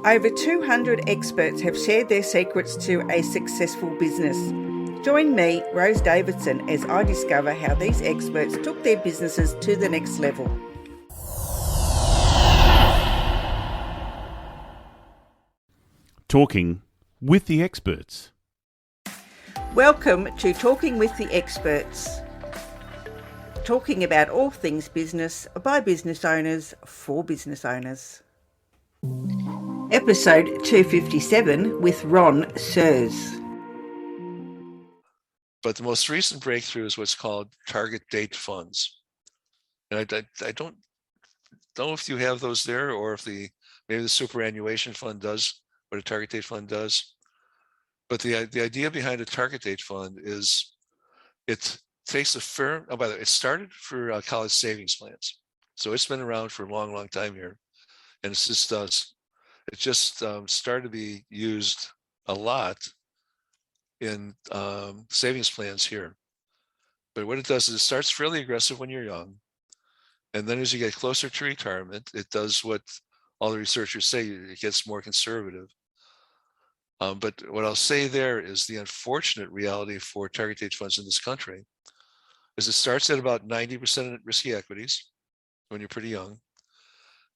Over 200 experts have shared their secrets to a successful business. Join me, Rose Davidson, as I discover how these experts took their businesses to the next level. Talking with the experts. Welcome to Talking with the Experts. Talking about all things business by business owners for business owners. Episode 257 with Ron Surz. But the most recent breakthrough is what's called target date funds. And I don't know if you have those there, or if maybe the superannuation fund does what a target date fund does. But the idea behind a target date fund is it takes a firm. Oh, by the way, it started for college savings plans, so it's been around for a long time here, and it's just started to be used a lot in savings plans here. But what it does is it starts fairly aggressive when you're young, and then as you get closer to retirement, it does what all the researchers say: it gets more conservative. But what I'll say there is the unfortunate reality for target date funds in this country is it starts at about 90% risky equities when you're pretty young.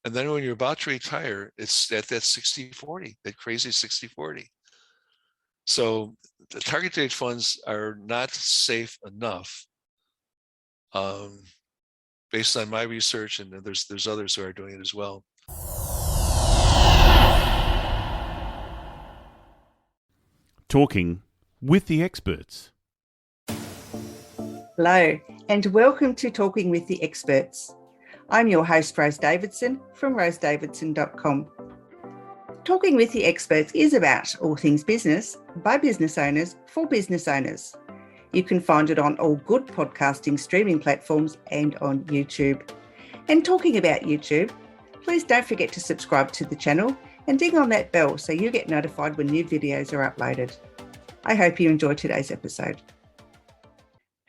And then when you're about to retire, it's at that 60-40, that crazy 60-40. So the target date funds are not safe enough, based on my research, and there's others who are doing it as well. Talking with the experts. Hello, and welcome to Talking with the Experts. I'm your host, Rose Davidson from rosedavidson.com. Talking with the Experts is about all things business by business owners for business owners. You can find it on all good podcasting streaming platforms and on YouTube. And talking about YouTube, please don't forget to subscribe to the channel and ding on that bell so you get notified when new videos are uploaded. I hope you enjoy today's episode.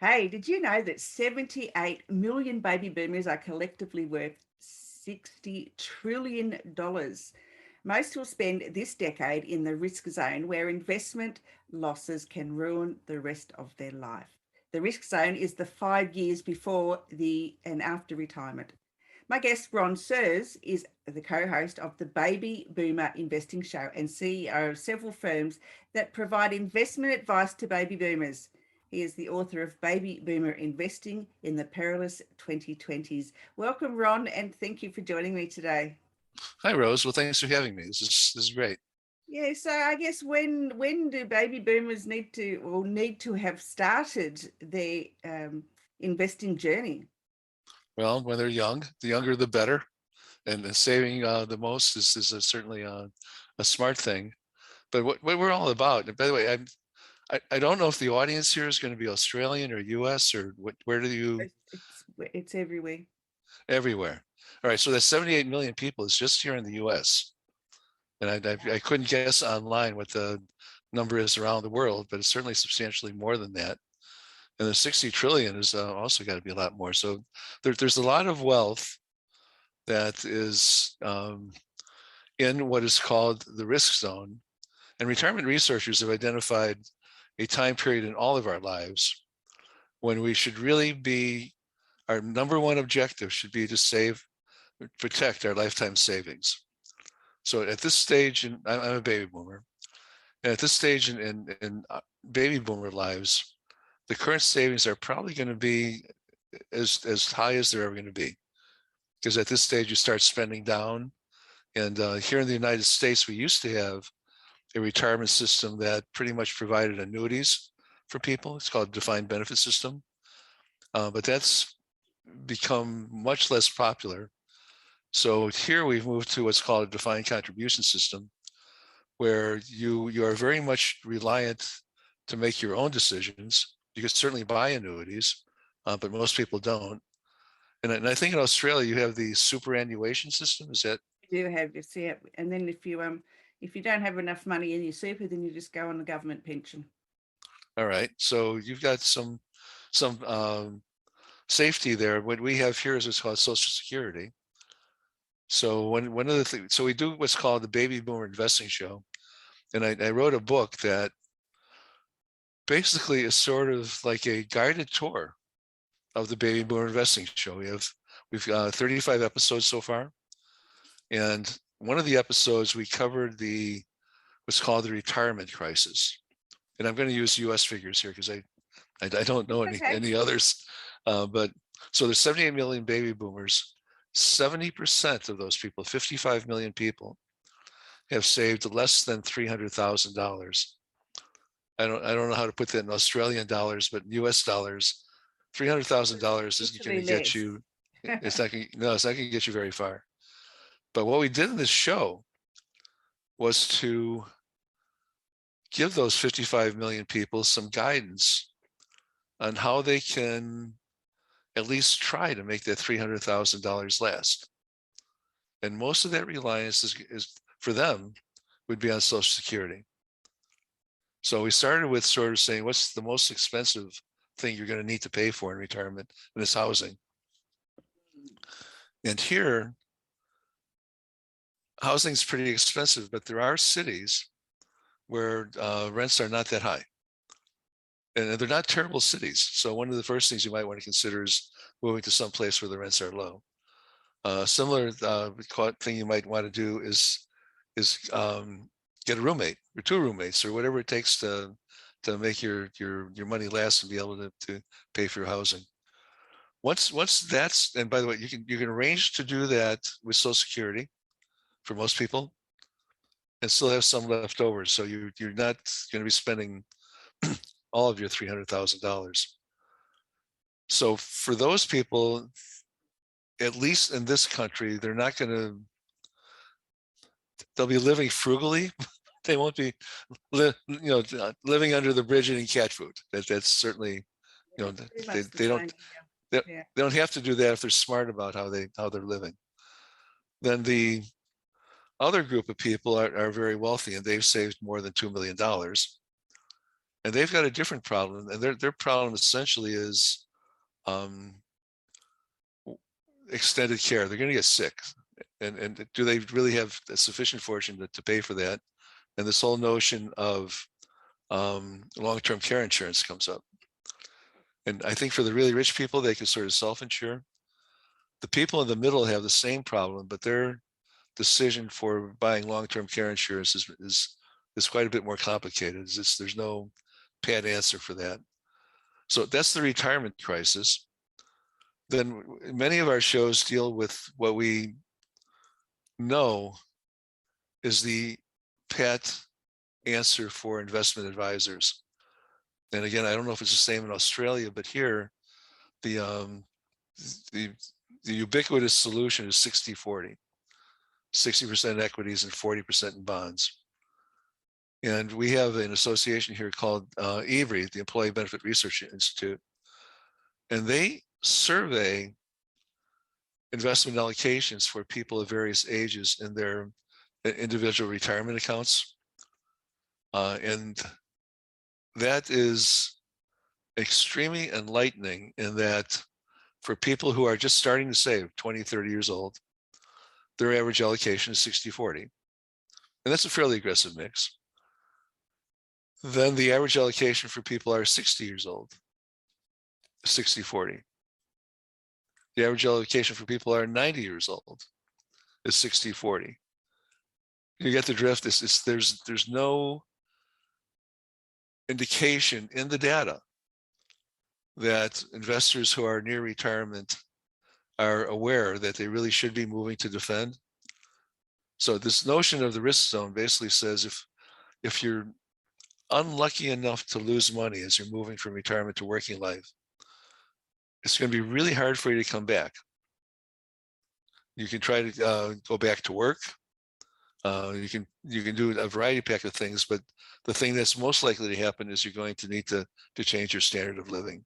Hey, did you know that 78 million baby boomers are collectively worth $60 trillion? Most will spend this decade in the risk zone, where investment losses can ruin the rest of their life. The risk zone is the 5 years before and after retirement. My guest, Ron Surz, is the co-host of the Baby Boomer Investing Show and CEO of several firms that provide investment advice to baby boomers. He is the author of Baby Boomer Investing in the Perilous 2020s. Welcome, Ron, and thank you for joining me today. Hi, Rose. Well, thanks for having me. This is great. Yeah, so I guess when do baby boomers need to have started their investing journey? Well, when they're young, the younger the better, and saving the most is certainly a smart thing. But what we're all about, and by the way, I don't know if the audience here is going to be Australian or US or where do you? It's everywhere. Everywhere. All right, so that 78 million people is just here in the US. And I couldn't guess online what the number is around the world, but it's certainly substantially more than that. And the 60 trillion is also got to be a lot more. So there's a lot of wealth that is in what is called the risk zone. And retirement researchers have identified a time period in all of our lives when we should really be, our number one objective should be to protect our lifetime savings. So at this stage, and I'm a baby boomer, and at this stage in baby boomer lives, the current savings are probably going to be as high as they're ever going to be. Because at this stage, you start spending down. And here in the United States, we used to have a retirement system that pretty much provided annuities for people. It's called a defined benefit system. But that's become much less popular. So here we've moved to what's called a defined contribution system, where you are very much reliant to make your own decisions. You can certainly buy annuities, but most people don't. And I think in Australia you have the superannuation system. Is that? You do have your SEP, and then if you don't have enough money in your super, then you just go on the government pension. All right, so you've got some safety there. What we have here is what's called Social Security. So one of the things, so we do what's called the Baby Boomer Investing Show. And I wrote a book that basically is sort of like a guided tour of the Baby Boomer Investing Show. We've got 35 episodes so far. And one of the episodes we covered what's called the retirement crisis. And I'm going to use US figures here because I don't know any others. But so there's 78 million baby boomers. 70% of those people, 55 million people, have saved less than $300,000. I don't know how to put that in Australian dollars, but in US dollars, $300,000 isn't going to get you. It's not going to get you very far. But what we did in this show was to give those 55 million people some guidance on how they can at least try to make that $300,000 last. And most of that reliance is for them would be on Social Security. So we started with sort of saying, what's the most expensive thing you're going to need to pay for in retirement? And it's housing. And here, housing is pretty expensive, but there are cities where rents are not that high. And they're not terrible cities. So one of the first things you might want to consider is moving to some place where the rents are low. Similar thing you might want to do is get a roommate or two roommates or whatever it takes to make your money last and be able to pay for your housing. Once that's, and by the way, you can arrange to do that with Social Security for most people and still have some left over. So you're not going to be spending all of your $300,000. So for those people, at least in this country, they're not going to, they'll be living frugally. They won't be, living under the bridge eating cat food. That's certainly, they don't have to do that if they're smart about how they're living. Then the other group of people are very wealthy and they've saved more than $2 million. And they've got a different problem. And their problem essentially is extended care. They're going to get sick. And do they really have a sufficient fortune to pay for that? And this whole notion of long-term care insurance comes up. And I think for the really rich people, they can sort of self-insure. The people in the middle have the same problem, but their decision for buying long-term care insurance is quite a bit more complicated. There's no pat answer for that. So that's the retirement crisis. Then many of our shows deal with what we know is the pat answer for investment advisors. And again, I don't know if it's the same in Australia, but here the ubiquitous solution is 60-40, 60% equities and 40% in bonds. And we have an association here called EBRI, the Employee Benefit Research Institute, and they survey investment allocations for people of various ages in their individual retirement accounts. And that is extremely enlightening in that for people who are just starting to save, 20, 30 years old, their average allocation is 60-40. And that's a fairly aggressive mix. Then the average allocation for people are 60 years old, 60-40. The average allocation for people who are 90 years old is 60-40. You get the drift. There's no indication in the data that investors who are near retirement are aware that they really should be moving to defend. So this notion of the risk zone basically says if you're unlucky enough to lose money as you're moving from retirement to working life, it's going to be really hard for you to come back. You can try to go back to work. You can do a variety pack of things, but the thing that's most likely to happen is you're going to need to change your standard of living.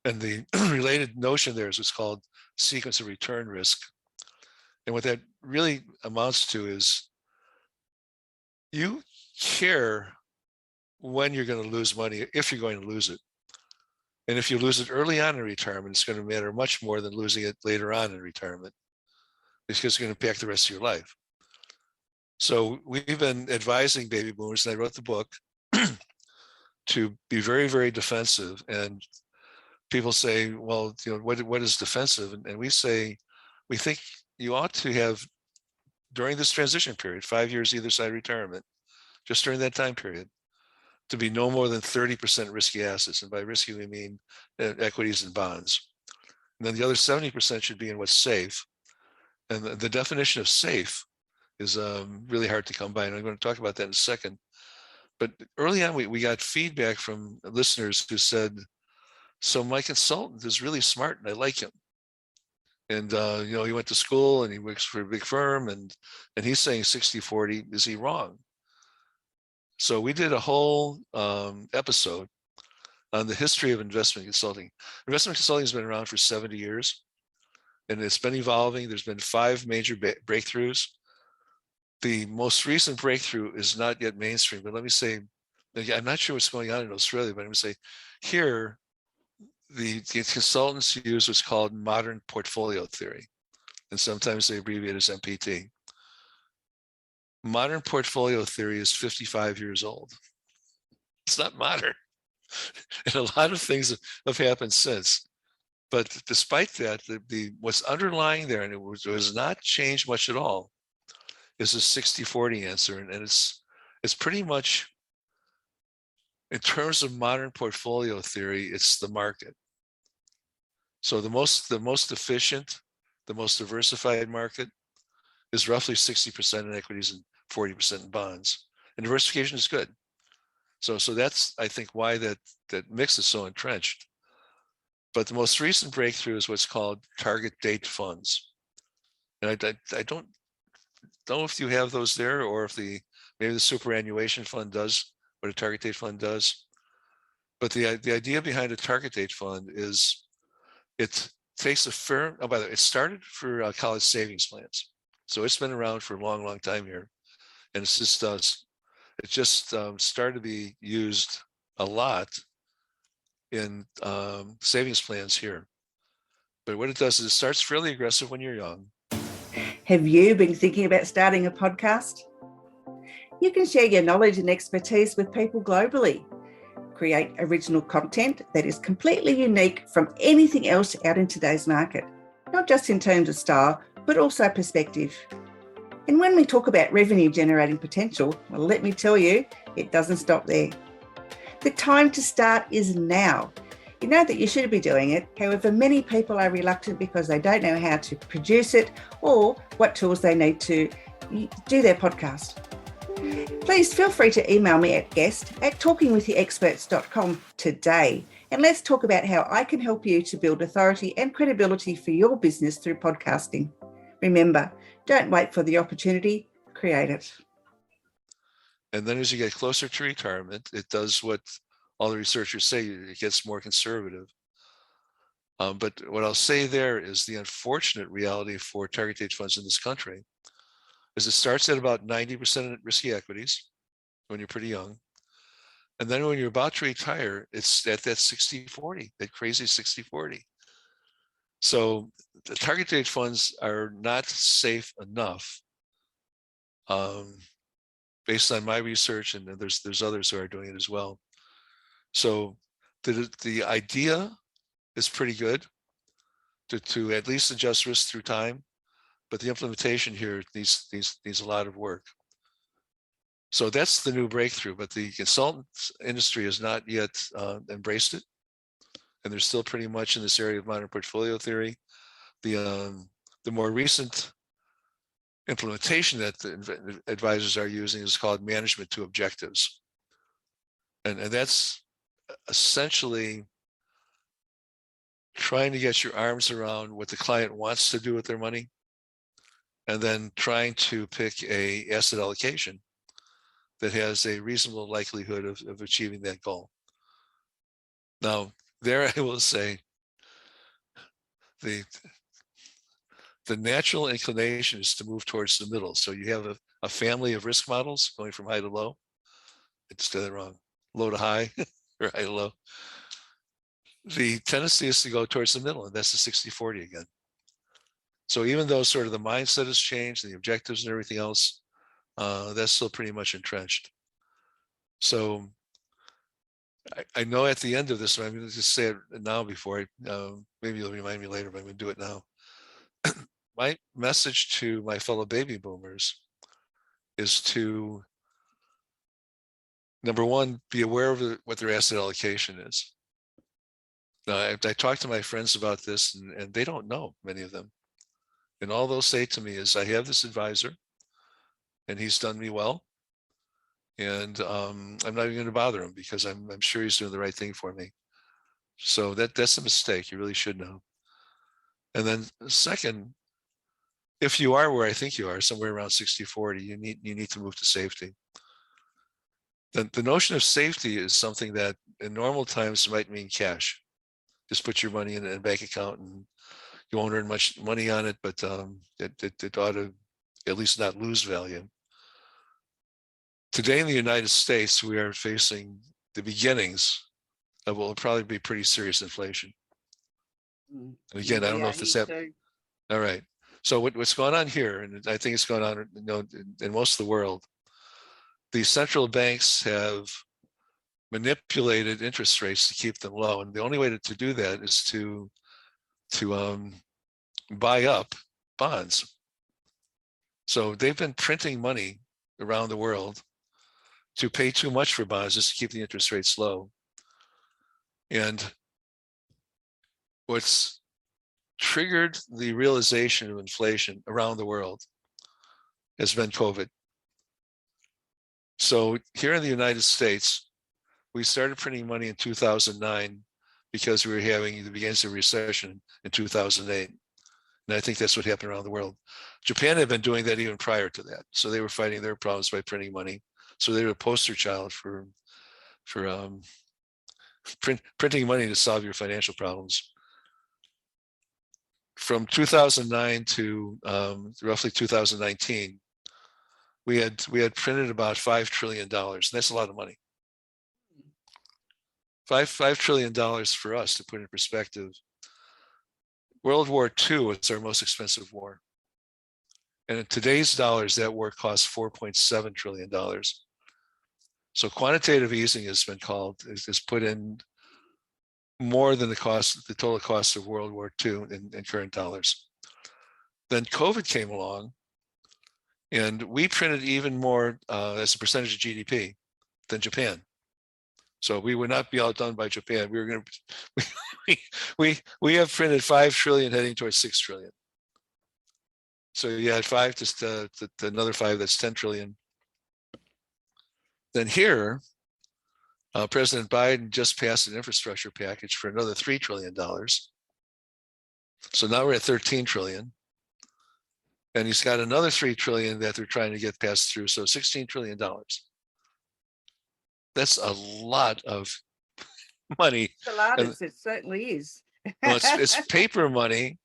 And the related notion there is what's called sequence of return risk. And what that really amounts to is you care when you're going to lose money, if you're going to lose it. And if you lose it early on in retirement, it's going to matter much more than losing it later on in retirement. because it's going to impact the rest of your life. So we've been advising baby boomers, and I wrote the book, to be very, very defensive. And people say, well, what is defensive? And we say, we think you ought to have, during this transition period, 5 years either side of retirement, just during that time period, to be no more than 30% risky assets. And by risky, we mean equities and bonds. And then the other 70% should be in what's safe. And the definition of safe is really hard to come by. And I'm going to talk about that in a second. But early on, we got feedback from listeners who said, so my consultant is really smart and I like him. And, he went to school and he works for a big firm, and he's saying 60-40, is he wrong? So we did a whole episode on the history of investment consulting. Investment consulting has been around for 70 years, and it's been evolving. There's been 5 major breakthroughs. The most recent breakthrough is not yet mainstream, but let me say, I'm not sure what's going on in Australia, but I'm going to say here, the consultants use what's called modern portfolio theory, and sometimes they abbreviate as MPT. Modern portfolio theory is 55 years old. It's not modern. And a lot of things have happened since. But despite that, what's underlying there, and it was not changed much at all, is a 60-40 answer. And it's pretty much, in terms of modern portfolio theory, it's the market. So the most efficient, the most diversified market is roughly 60% in equities and 40% in bonds. And diversification is good. So that's, I think, why that mix is so entrenched. But the most recent breakthrough is what's called target date funds. And I don't know if you have those there, or if maybe the superannuation fund does what a target date fund does. But the idea behind a target date fund is it takes a firm, by the way, it started for college savings plans. So it's been around for a long, long time here. And it's just started to be used a lot in savings plans here. But what it does is it starts fairly aggressive when you're young. Have you been thinking about starting a podcast? You can share your knowledge and expertise with people globally. Create original content that is completely unique from anything else out in today's market, not just in terms of style, but also perspective. And when we talk about revenue generating potential, well, let me tell you, it doesn't stop there. The time to start is now. You know that you should be doing it. However, many people are reluctant because they don't know how to produce it or what tools they need to do their podcast. Please feel free to email me at guest@talkingwiththeexperts.com today, and let's talk about how I can help you to build authority and credibility for your business through podcasting. Remember, don't wait for the opportunity, create it. And then as you get closer to retirement, it does what all the researchers say, it gets more conservative. But what I'll say there is the unfortunate reality for target date funds in this country is it starts at about 90% risky equities when you're pretty young. And then when you're about to retire, it's at that 60-40, that crazy 60-40. So the target date funds are not safe enough, based on my research, and there's others who are doing it as well. So the idea is pretty good to at least adjust risk through time, but the implementation here needs a lot of work. So that's the new breakthrough, but the consultant industry has not yet embraced it. And they're still pretty much in this area of modern portfolio theory. The more recent implementation that the advisors are using is called management to objectives. And that's essentially trying to get your arms around what the client wants to do with their money, and then trying to pick a asset allocation that has a reasonable likelihood of achieving that goal. Now, there I will say the natural inclination is to move towards the middle. So you have a family of risk models going from high to low. It's dead wrong. Low to high or high to low. The tendency is to go towards the middle, and that's the 60-40 again. So even though sort of the mindset has changed and the objectives and everything else, that's still pretty much entrenched. So I know at the end of this, I'm going to just say it now before maybe you'll remind me later, but I'm going to do it now. My message to my fellow baby boomers is to, number one, be aware of what their asset allocation is. Now, I talked to my friends about this, and they don't know, many of them. And all they'll say to me is, I have this advisor, and he's done me well. And I'm not even going to bother him because I'm sure he's doing the right thing for me. So that's a mistake. You really should know. And then second, if you are where I think you are, somewhere around 60-40, you need to move to safety. The notion of safety is something that in normal times might mean cash. Just put your money in a bank account and you won't earn much money on it, but it ought to at least not lose value. Today in the United States, we are facing the beginnings of what will probably be pretty serious inflation. And again, I don't know if this happened. All right. So what's going on here, and I think it's going on, in most of the world, the central banks have manipulated interest rates to keep them low, and the only way to do that is to buy up bonds. So they've been printing money around the world to pay too much for bonds just to keep the interest rates low. And what's triggered the realization of inflation around the world has been COVID. So here in the United States, we started printing money in 2009 because we were having the beginnings of recession in 2008. And I think that's what happened around the world. Japan had been doing that even prior to that. So they were fighting their problems by printing money. So they were a poster child for printing money to solve your financial problems. From 2009 to roughly 2019, we had printed about $5 trillion. And that's a lot of money. $5 trillion for us, to put in perspective. World War II was our most expensive war. And in today's dollars, that war costs $4.7 trillion. So quantitative easing has been called, has put in more than the total cost of World War II in current dollars. Then COVID came along, and we printed even more as a percentage of GDP than Japan. So we would not be outdone by Japan. We were going to, we have printed 5 trillion heading towards 6 trillion. So you add 5 to another 5, that's 10 trillion. Then here, President Biden just passed an infrastructure package for another $3 trillion. So now we're at 13 trillion. And he's got another 3 trillion that they're trying to get passed through. So $16 trillion. That's a lot of money. It's a lot, it certainly is. Well, it's paper money.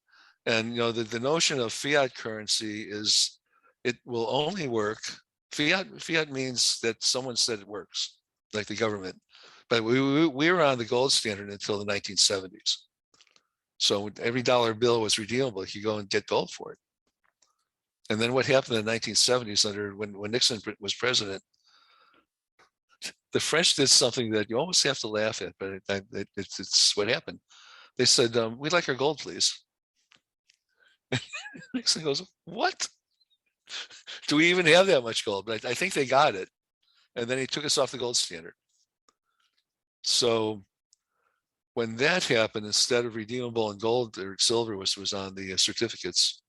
And the notion of fiat currency is it will only work. Fiat means that someone said it works, like the government. But we were on the gold standard until the 1970s. So every dollar bill was redeemable. You go and get gold for it. And then what happened in the 1970s when Nixon was president, the French did something that you almost have to laugh at, but it's what happened. They said, we'd like our gold, please. Nixon goes, what? Do we even have that much gold? But I think they got it. And then he took us off the gold standard. So when that happened, instead of redeemable in gold or silver, which was on the certificates,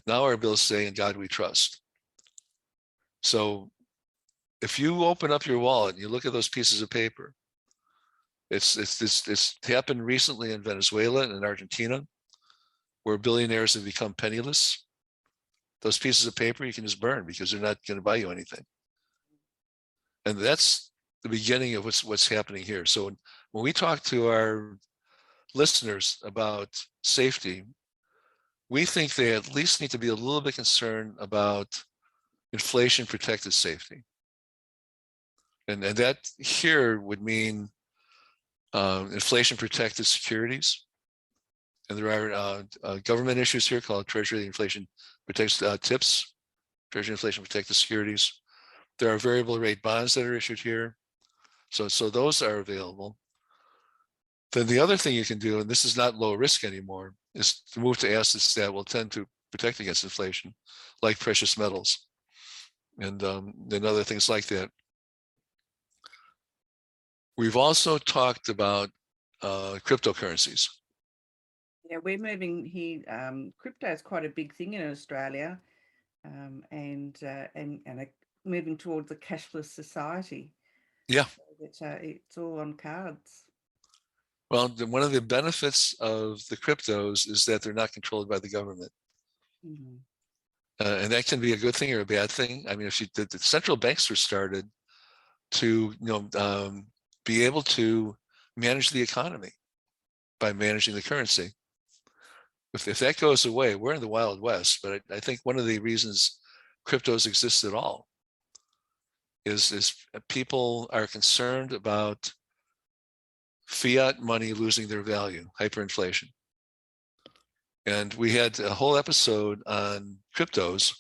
now our bills say, in God we trust. So if you open up your wallet and you look at those pieces of paper, it's happened recently in Venezuela and in Argentina, where billionaires have become penniless. Those pieces of paper you can just burn because they're not going to buy you anything. And that's the beginning of what's happening here. So when we talk to our listeners about safety, we think they at least need to be a little bit concerned about inflation protected safety. And that here would mean inflation protected securities. And there are government issues here called Treasury Inflation Protects TIPS, Treasury Inflation Protected Securities. There are variable rate bonds that are issued here. So those are available. Then the other thing you can do, and this is not low risk anymore, is to move to assets that will tend to protect against inflation, like precious metals and other things like that. We've also talked about cryptocurrencies. Yeah, we're moving here. Crypto is quite a big thing in Australia, and moving towards a cashless society. Yeah. So it's all on cards. Well, one of the benefits of the cryptos is that they're not controlled by the government. Mm-hmm. And that can be a good thing or a bad thing. I mean, if the central banks were started to be able to manage the economy by managing the currency. If that goes away, we're in the Wild West. But I think one of the reasons cryptos exist at all is people are concerned about fiat money losing their value, hyperinflation. And we had a whole episode on cryptos.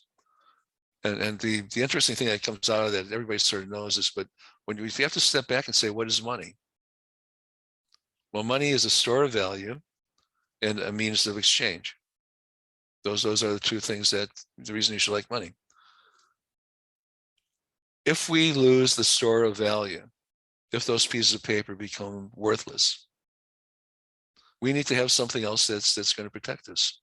And the interesting thing that comes out of that, everybody sort of knows this, but when you have to step back and say, what is money? Well, money is a store of value and a means of exchange. Those are the two things that the reason you should like money. If we lose the store of value, if those pieces of paper become worthless, we need to have something else that's going to protect us.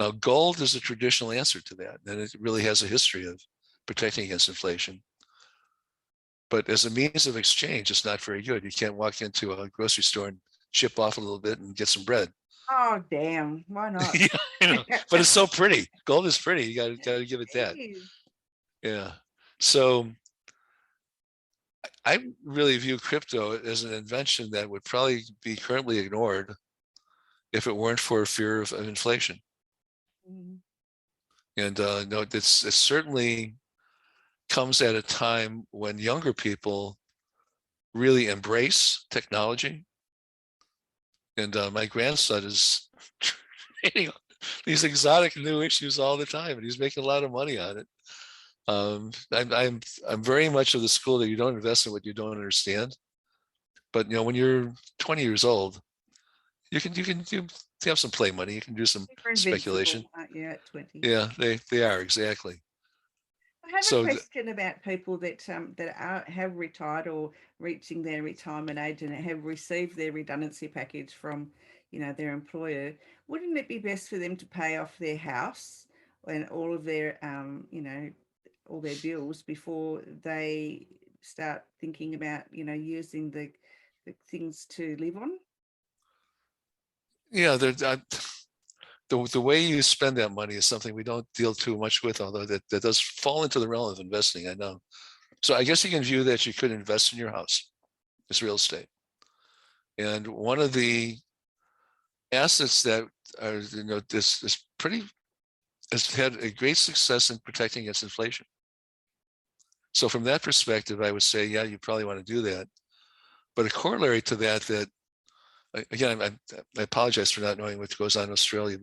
Now, gold is a traditional answer to that, and it really has a history of protecting against inflation. But as a means of exchange, it's not very good. You can't walk into a grocery store and chip off a little bit and get some bread. Oh, damn. Why not? Yeah, but it's so pretty. Gold is pretty. You got to give it that. Yeah. So I really view crypto as an invention that would probably be currently ignored if it weren't for fear of inflation. Mm-hmm. And no, it certainly comes at a time when younger people really embrace technology. And my grandson is trading these exotic new issues all the time, and he's making a lot of money on it. I'm very much of the school that you don't invest in what you don't understand. But when you're 20 years old, you can have some play money. You can do some speculation. Aren't you, at 20? Yeah, they are exactly. I have a question about people that have retired or reaching their retirement age and have received their redundancy package from, their employer. Wouldn't it be best for them to pay off their house and all of their, all their bills before they start thinking about, using the things to live on? Yeah, the way you spend that money is something we don't deal too much with, although that does fall into the realm of investing, I know. So I guess you can view that you could invest in your house. It's real estate. And one of the assets that are, this has had a great success in protecting against inflation. So from that perspective, I would say, yeah, you probably want to do that. But a corollary to that, again, I apologize for not knowing what goes on in Australia,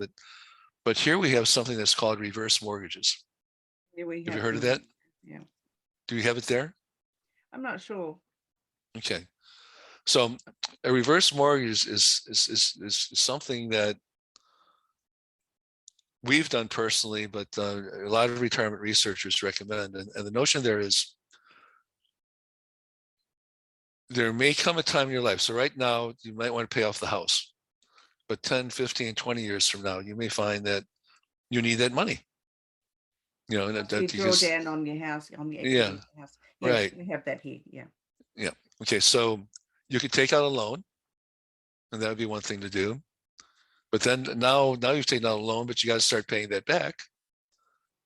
but here we have something that's called reverse mortgages. Yeah, have you heard of that? Yeah. Do you have it there? I'm not sure. Okay. So a reverse mortgage is something that we've done personally, but a lot of retirement researchers recommend. And the notion there is there may come a time in your life. So right now, you might want to pay off the house. But 10, 15, 20 years from now, you may find that you need that money. You draw down on your house, on the equity of the house. Yes, right. We have that here, yeah. Yeah. Okay, so you could take out a loan, and that would be one thing to do. But then now you've taken out a loan, but you got to start paying that back.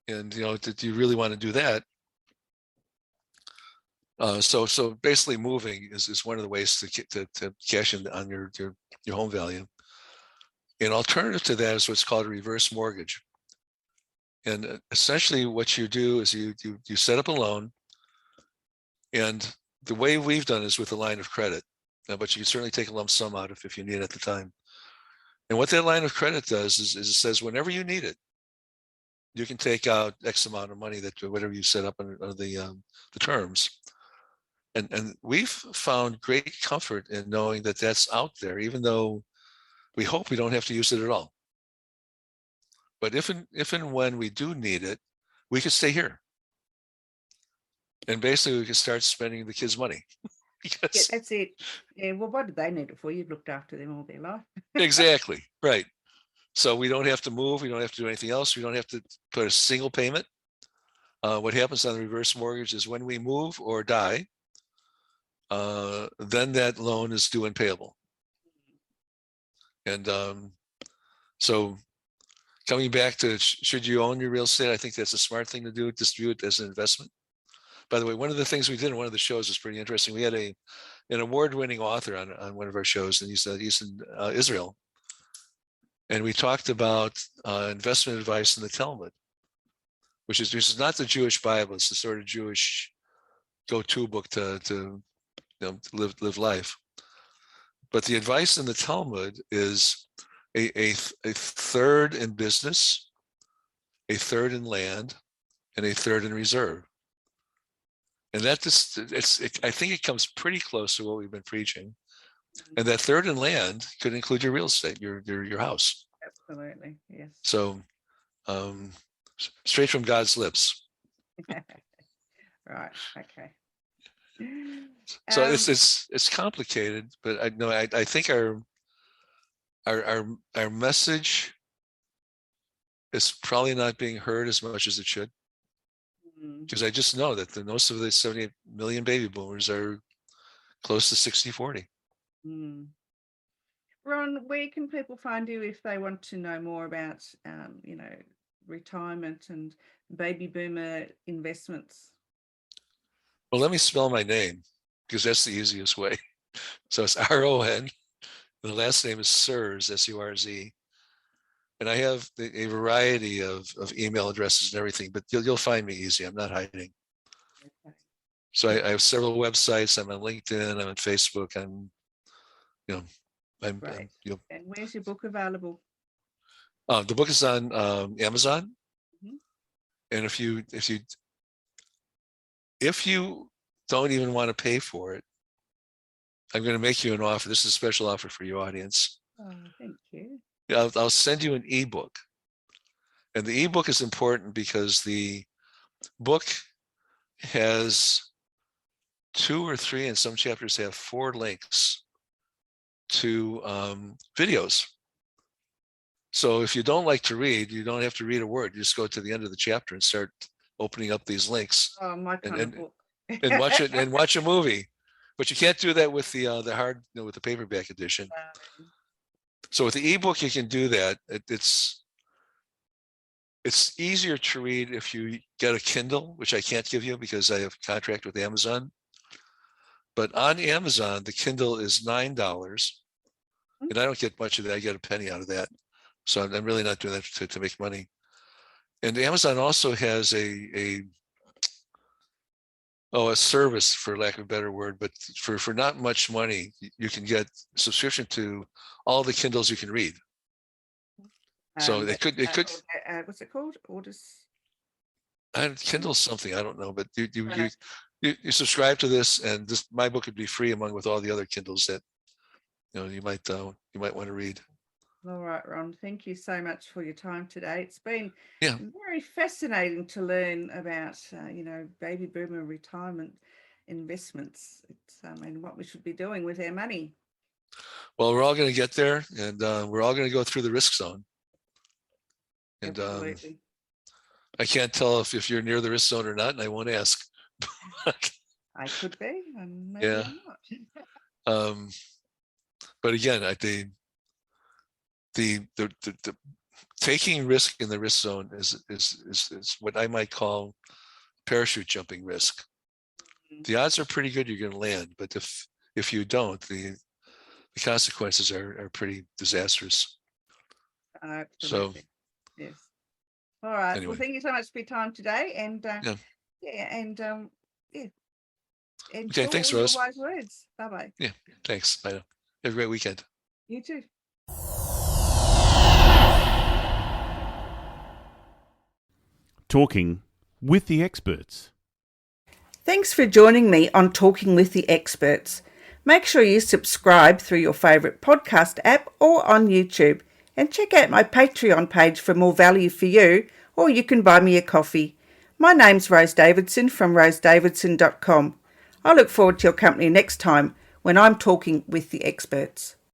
And do you really want to do that? So basically, moving is one of the ways to cash in on your home value. An alternative to that is what's called a reverse mortgage. And essentially, what you do is you set up a loan, and the way we've done is with a line of credit. But you can certainly take a lump sum out if you need it at the time. And what that line of credit does is it says whenever you need it, you can take out X amount of money, that whatever you set up under the terms. And we've found great comfort in knowing that that's out there, even though we hope we don't have to use it at all. But if and when we do need it, we can stay here. And basically we can start spending the kids' money. Yeah, that's it. Yeah, well, what did they need it for? You've looked after them all their life. Exactly, right. So we don't have to move. We don't have to do anything else. We don't have to put a single payment. What happens on the reverse mortgage is when we move or die, then that loan is due and payable. And so coming back to, should you own your real estate? I think that's a smart thing to do. Just view it as an investment. By the way, one of the things we did in one of the shows was pretty interesting. We had an award-winning author on one of our shows, and he's in Israel. And we talked about investment advice in the Talmud, which is not the Jewish Bible. It's the sort of Jewish go-to book to live life. But the advice in the Talmud is a third in business, a third in land, and a third in reserve. And that just, I think it comes pretty close to what we've been preaching. And that third in land could include your real estate, your house. Absolutely, yes. So straight from God's lips. Right, okay. So it's complicated, but I think our message is probably not being heard as much as it should. Because I just know that most of the 78 million baby boomers are close to 60-40. Ron, where can people find you if they want to know more about, retirement and baby boomer investments? Well, let me spell my name, because that's the easiest way. So it's R-O-N. The last name is Surz, S-U-R-Z. And I have a variety of email addresses and everything, but you'll find me easy. I'm not hiding. Okay. So I have several websites. I'm on LinkedIn. I'm on Facebook. Right. And where's your book available? The book is on Amazon. Mm-hmm. And if you don't even want to pay for it, I'm going to make you an offer. This is a special offer for your audience. Oh, thank you. I'll send you an ebook. And the ebook is important because the book has 2 or 3, and some chapters have 4 links to videos. So if you don't like to read, you don't have to read a word. You just go to the end of the chapter and start opening up these links. Oh, my kind of book. and watch a movie. But you can't do that with the hard, with the paperback edition. So with the ebook, you can do that. It's easier to read if you get a Kindle, which I can't give you because I have a contract with Amazon. But on Amazon, the Kindle is $9, and I don't get much of that. I get a penny out of that. So I'm really not doing that to make money. And Amazon also has a service, for lack of a better word, but for not much money, you can get subscription to all the Kindles you can read. So it could what's it called? Orders. Kindle something, I don't know, but you subscribe to this, and my book would be free with all the other Kindles that you might want to read. All right, Ron, thank you so much for your time today. It's been very fascinating to learn about, baby boomer retirement investments. It's and what we should be doing with our money. Well, we're all going to get there, and we're all going to go through the risk zone. And absolutely. I can't tell if you're near the risk zone or not, and I won't ask. I could be, and maybe I'm not. But again, the taking risk in the risk zone is what I might call parachute jumping risk. The odds are pretty good you're going to land, but if you don't, the consequences are pretty disastrous. Absolutely. So, yes. All right. Anyway. Well, thank you so much for your time today, and okay, thanks, Rose. Wise words. Bye bye. Yeah, thanks. Bye now. Have a great weekend. You too. Talking with the experts. Thanks for joining me on Talking with the Experts. Make sure you subscribe through your favourite podcast app or on YouTube, and check out my Patreon page for more value for you, or you can buy me a coffee. My name's Rose Davidson from rosedavidson.com. I look forward to your company next time when I'm talking with the experts.